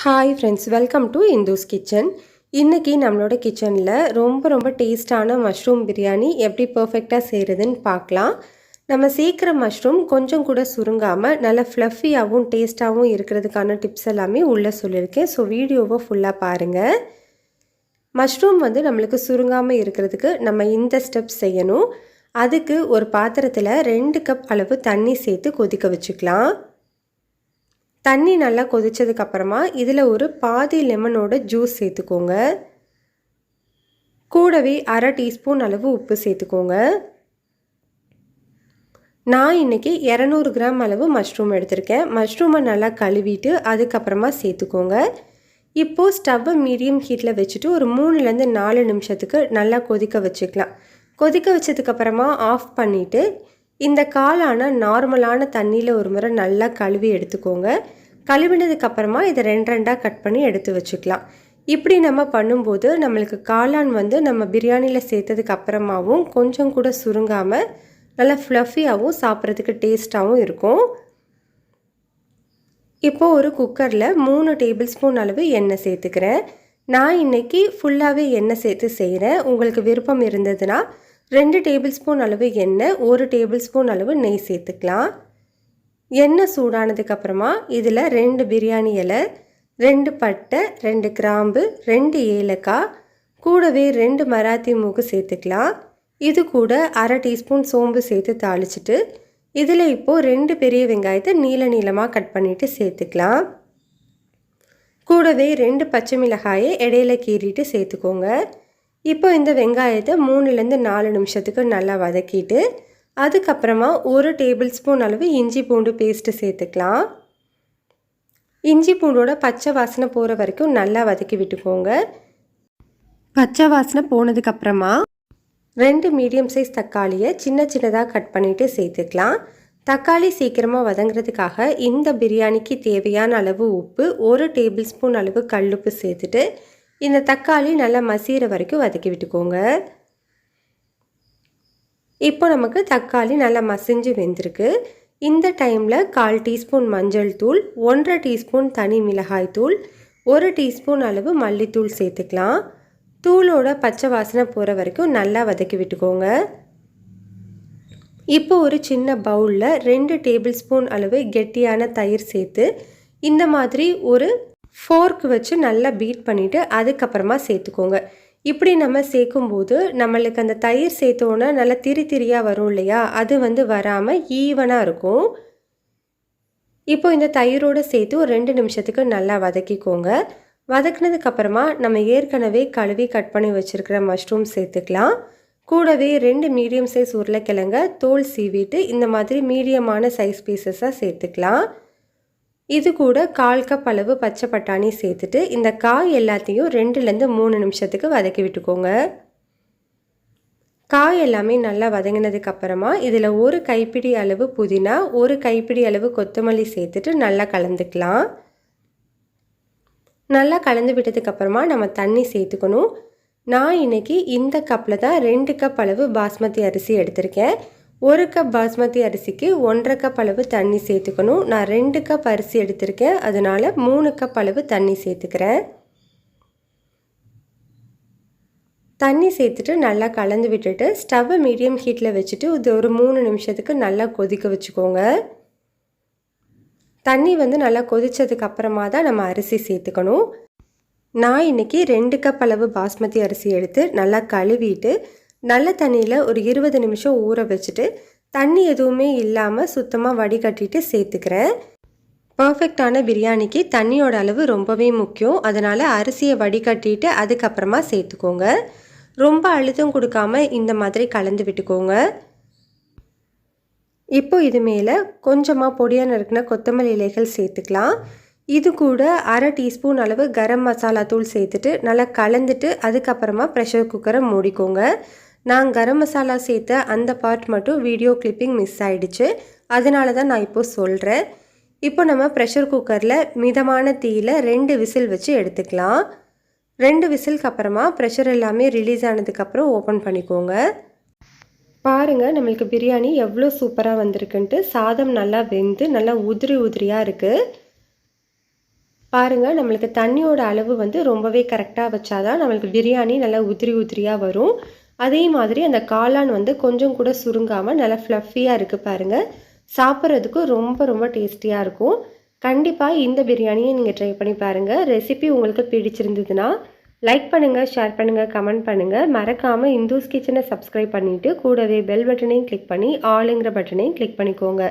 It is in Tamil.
Hi friends, welcome to Indhu's kitchen. இன்றைக்கி நம்மளோட கிச்சனில் ரொம்ப டேஸ்டான மஷ்ரூம் பிரியாணி எப்படி பர்ஃபெக்டாக செய்கிறதுன்னு பார்க்கலாம். நம்ம சேர்க்குற மஷ்ரூம் கொஞ்சம் கூட சுருங்காமல் நல்லா ஃப்ளஃபியாகவும் டேஸ்ட்டாகவும் இருக்கிறதுக்கான டிப்ஸ் எல்லாமே உள்ளே சொல்லியிருக்கேன். ஸோ வீடியோவை ஃபுல்லாக பாருங்கள். மஷ்ரூம் நம்மளுக்கு சுருங்காமல் இருக்கிறதுக்கு நம்ம இந்த ஸ்டெப் செய்யணும். அதுக்கு ஒரு பாத்திரத்தில் 2 கப் அளவு தண்ணி சேர்த்து கொதிக்க வச்சுக்கலாம். தண்ணி நல்லா கொதிச்சதுக்கப்புறமா இதில் ஒரு பாதி லெமனோட ஜூஸ் சேர்த்துக்கோங்க. கூடவே 1/2 டீஸ்பூன் அளவு உப்பு சேர்த்துக்கோங்க. நான் இன்றைக்கி 200 கிராம் அளவு மஷ்ரூம் எடுத்திருக்கேன். மஷ்ரூமை நல்லா கழுவிட்டு அதுக்கப்புறமா சேர்த்துக்கோங்க. இப்போது ஸ்டவ்வை மீடியம் ஹீட்டில் வச்சுட்டு ஒரு 3லேருந்து 4 நிமிஷத்துக்கு நல்லா கொதிக்க வச்சுக்கலாம். கொதிக்க வச்சதுக்கப்புறமா ஆஃப் பண்ணிவிட்டு இந்த காளான நார்மலான தண்ணியில் ஒரு முறை நல்லா கழுவி எடுத்துக்கோங்க. கழுவினதுக்கப்புறமா இதை 2 கட் பண்ணி எடுத்து வச்சுக்கலாம். இப்படி நம்ம பண்ணும்போது நம்மளுக்கு காளான் நம்ம பிரியாணியில் சேர்த்ததுக்கு அப்புறமாவும் கொஞ்சம் கூட சுருங்காமல் நல்லா ஃப்ளஃபியாகவும் சாப்பிட்றதுக்கு டேஸ்ட்டாகவும் இருக்கும். இப்போது ஒரு குக்கரில் 3 டேபிள் ஸ்பூன் அளவு எண்ணெய் சேர்த்துக்கிறேன். நான் இன்றைக்கி ஃபுல்லாகவே எண்ணெய் சேர்த்து செய்கிறேன். உங்களுக்கு விருப்பம் இருந்ததுன்னா 2 டேபிள் ஸ்பூன் அளவு எண்ணெய், 1 டேபிள் ஸ்பூன் அளவு நெய் சேர்த்துக்கலாம். எண்ணெய் சூடானதுக்கப்புறமா இதில் 2 பிரியாணி இலை, 2 பட்டை, 2 கிராம்பு, 2 ஏலக்காய், கூடவே 2 மராத்தி மூக்கு சேர்த்துக்கலாம். இது கூட 1/2 டீஸ்பூன் சோம்பு சேர்த்து தாளிச்சிட்டு இதில் இப்போது 2 பெரிய வெங்காயத்தை நீளமாக கட் பண்ணிவிட்டு சேர்த்துக்கலாம். கூடவே 2 பச்சை மிளகாயை இடையில கீறிட்டு சேர்த்துக்கோங்க. இப்போ இந்த வெங்காயத்தை 3லேருந்து 4 நிமிஷத்துக்கு நல்லா வதக்கிட்டு அதுக்கப்புறமா 1 டேபிள் ஸ்பூன் அளவு இஞ்சி பூண்டு பேஸ்ட்டு சேர்த்துக்கலாம். இஞ்சி பூண்டோட பச்சை வாசனை போகிற வரைக்கும் நல்லா வதக்கி விட்டுக்கோங்க. பச்சை வாசனை போனதுக்கப்புறமா 2 மீடியம் சைஸ் தக்காளியை சின்னதாக கட் பண்ணிவிட்டு சேர்த்துக்கலாம். தக்காளி சீக்கிரமாக வதங்குறதுக்காக இந்த பிரியாணிக்கு தேவையான அளவு உப்பு, 1 டேபிள் ஸ்பூன் அளவு கல்லுப்பு சேர்த்துட்டு இந்த தக்காளி நல்லா மசிகிற வரைக்கும் வதக்கி விட்டுக்கோங்க. இப்போ நமக்கு தக்காளி நல்லா மசிஞ்சு வெந்திருக்கு. இந்த டைமில் 1/4 டீஸ்பூன் மஞ்சள் தூள், 1/2 டீஸ்பூன் தனி மிளகாய் தூள், 1 டீஸ்பூன் அளவு மல்லித்தூள் சேர்த்துக்கலாம். தூளோட பச்சை வாசனை போகிற வரைக்கும் நல்லா வதக்கி விட்டுக்கோங்க. இப்போ ஒரு சின்ன பவுலில் 2 டேபிள் ஸ்பூன் அளவு கெட்டியான தயிர் சேர்த்து இந்த மாதிரி ஒரு ஃபோர்க் வச்சு நல்லா பீட் பண்ணிவிட்டு அதுக்கப்புறமா சேர்த்துக்கோங்க. இப்படி நம்ம சேர்க்கும்போது நம்மளுக்கு அந்த தயிர் சேர்த்தோன்னா நல்லா திரியாக வரும் இல்லையா, அது வராமல் ஈவனாக இருக்கும். இப்போ இந்த தயிரோடு சேர்த்து ஒரு 2 நிமிஷத்துக்கு நல்லா வதக்கிக்கோங்க. வதக்கினதுக்கப்புறமா நம்ம ஏற்கனவே கழுவி கட் பண்ணி வச்சுருக்கிற மஷ்ரூம் சேர்த்துக்கலாம். கூடவே 2 மீடியம் சைஸ் உருளைக்கிழங்க தோல் சீவிட்டு இந்த மாதிரி மீடியமான சைஸ் பீசஸாக சேர்த்துக்கலாம். இது கூட 1/4 கப் அளவு பச்சை பட்டாணி சேர்த்துட்டு இந்த காய் எல்லாத்தையும் 2லேருந்து 3 நிமிஷத்துக்கு வதக்கி விட்டுக்கோங்க. காய் எல்லாமே நல்லா வதங்கினதுக்கப்புறமா இதில் 1 கைப்பிடி அளவு புதினா, 1 கைப்பிடி அளவு கொத்தமல்லி சேர்த்துட்டு நல்லா கலந்துக்கலாம். நல்லா கலந்து விட்டதுக்கப்புறமா நம்ம தண்ணி சேர்த்துக்கணும். நான் இன்றைக்கி இந்த கப்பில் தான் 2 கப் அளவு பாஸ்மதி அரிசி எடுத்திருக்கேன். 1 கப் பாஸ்மதி அரிசிக்கு 1/2 கப் அளவு தண்ணி சேர்த்துக்கணும். நான் 2 கப் அரிசி எடுத்திருக்கேன், அதனால் 3 கப் அளவு தண்ணி சேர்த்துக்கிறேன். தண்ணி சேர்த்துட்டு நல்லா கலந்து விட்டுட்டு ஸ்டவ்வை மீடியம் ஹீட்டில் வச்சுட்டு இது ஒரு 3 நிமிஷத்துக்கு நல்லா கொதிக்க வச்சுக்கோங்க. தண்ணி நல்லா கொதித்ததுக்கு அப்புறமா தான் நம்ம அரிசி சேர்த்துக்கணும். நான் இன்றைக்கி 2 கப் அளவு பாஸ்மதி அரிசி எடுத்து நல்லா கழுவிட்டு நல்ல தண்ணியில் ஒரு 20 நிமிஷம் ஊற வச்சுட்டு தண்ணி எதுவுமே இல்லாமல் சுத்தமாக வடிகட்டிட்டு சேர்த்துக்கிறேன். பர்ஃபெக்டான பிரியாணிக்கு தண்ணியோட அளவு ரொம்பவே முக்கியம். அதனால் அரிசியை வடிகட்டிட்டு அதுக்கப்புறமா சேர்த்துக்கோங்க. ரொம்ப அழுத்தம் கொடுக்காம இந்த மாதிரி கலந்து விட்டுக்கோங்க. இப்போ இது மேலே கொஞ்சமாக பொடியாக நறுக்கின கொத்தமல்லி இலைகள் சேர்த்துக்கலாம். இது கூட 1/2 டீஸ்பூன் அளவு கரம் மசாலா தூள் சேர்த்துட்டு நல்லா கலந்துட்டு அதுக்கப்புறமா ப்ரெஷர் குக்கரை மூடிக்கோங்க. நான் கரம் மசாலா சேர்த்த அந்த பார்ட் மட்டும் வீடியோ கிளிப்பிங் மிஸ் ஆகிடுச்சு, அதனால தான் நான் இப்போது சொல்கிறேன். இப்போ நம்ம ப்ரெஷர் குக்கரில் மிதமான தீயில் 2 விசில் வச்சு எடுத்துக்கலாம். 2 விசிலுக்கு அப்புறமா ப்ரெஷர் எல்லாமே ரிலீஸ் ஆனதுக்கப்புறம் ஓப்பன் பண்ணிக்கோங்க. பாருங்கள் நம்மளுக்கு பிரியாணி எவ்வளோ சூப்பராக வந்திருக்குன்ட்டு. சாதம் நல்லா வெந்து நல்லா உதிரியாக இருக்குது. பாருங்கள், நம்மளுக்கு தண்ணியோட அளவு வந்து ரொம்பவே கரெக்டாக வச்சாதான் நம்மளுக்கு பிரியாணி நல்லா உதிரி உதிரியாக வரும். அதே மாதிரி அந்த காளான் வந்து கொஞ்சம் கூட சுருங்காமல் நல்லா ஃப்ளஃபியாக இருக்குது பாருங்கள். சாப்பிட்றதுக்கு ரொம்ப ரொம்ப டேஸ்டியாக இருக்கும். கண்டிப்பாக இந்த பிரியாணியை நீங்கள் ட்ரை பண்ணி பாருங்கள். ரெசிபி உங்களுக்கு பிடிச்சிருந்ததுன்னா லைக் பண்ணுங்கள், ஷேர் பண்ணுங்கள், கமெண்ட் பண்ணுங்கள். மறக்காமல் இந்துஸ் கிச்சனை சப்ஸ்கிரைப் பண்ணிவிட்டு கூடவே பெல் பட்டனையும் கிளிக் பண்ணி ஆளுங்கிற பட்டனையும் கிளிக் பண்ணிக்கோங்க.